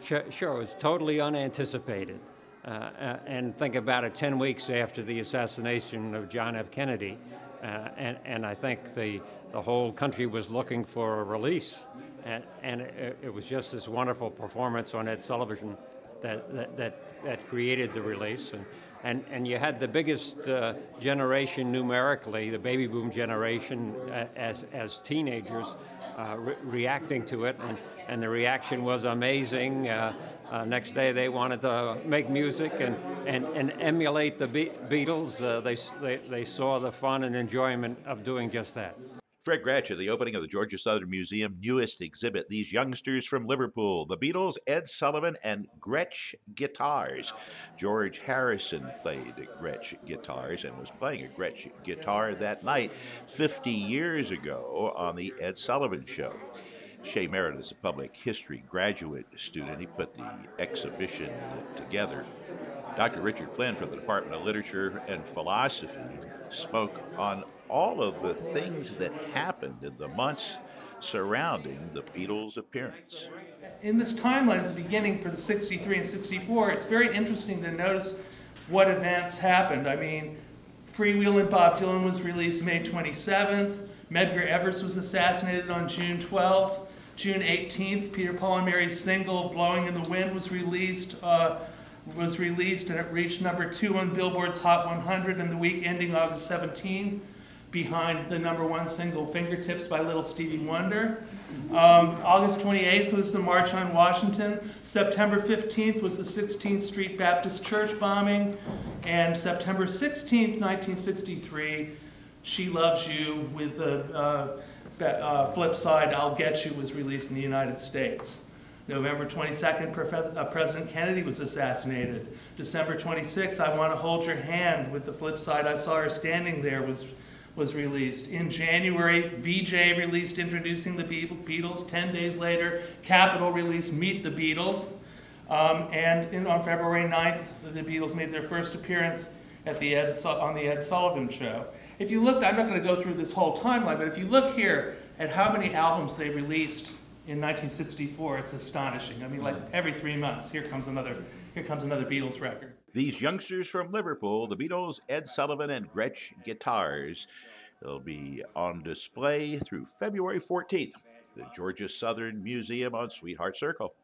Sure, it was totally unanticipated. And think about it, 10 weeks after the assassination of John F. Kennedy, and I think the whole country was looking for a release. And it was just this wonderful performance on Ed Sullivan that created the release. And you had the biggest generation numerically, the baby boom generation, as teenagers, reacting to it, and the reaction was amazing. Next day they wanted to make music and emulate the Beatles. They saw the fun and enjoyment of doing just that. Fred Gretsch at the opening of the Georgia Southern Museum newest exhibit, These Youngsters from Liverpool, the Beatles, Ed Sullivan, and Gretsch guitars. George Harrison played Gretsch guitars and was playing a Gretsch guitar that night 50 years ago on the Ed Sullivan Show. Shea Merritt is a public history graduate student. He put the exhibition together. Dr. Richard Flynn from the Department of Literature and Philosophy spoke on all of the things that happened in the months surrounding the Beatles' appearance. In this timeline at the beginning for the 63 and 64, it's very interesting to notice what events happened. I mean, Freewheelin' Bob Dylan was released May 27th. Medgar Evers was assassinated on June 12th. June 18th, Peter, Paul and Mary's single "Blowing in the Wind" was released, and it reached #2 on Billboard's Hot 100 in the week ending August 17, behind the #1 single "Fingertips" by Little Stevie Wonder. August 28th was the March on Washington. September 15th was the 16th Street Baptist Church bombing. And September 16th, 1963, "She Loves You" with the flip side, "I'll Get You" was released in the United States. November 22nd, President Kennedy was assassinated. December 26th, "I Want to Hold Your Hand" with the flip side, "I Saw Her Standing There" was released. In January, VJ released Introducing the Beatles. 10 days later, Capitol released Meet the Beatles. And on February 9th, the Beatles made their first appearance on the Ed Sullivan Show. If you look, I'm not going to go through this whole timeline, but if you look here at how many albums they released in 1964, it's astonishing. I mean, like every 3 months, here comes another Beatles record. These Youngsters from Liverpool, the Beatles, Ed Sullivan, and Gretsch guitars. They'll be on display through February 14th, the Georgia Southern Museum on Sweetheart Circle.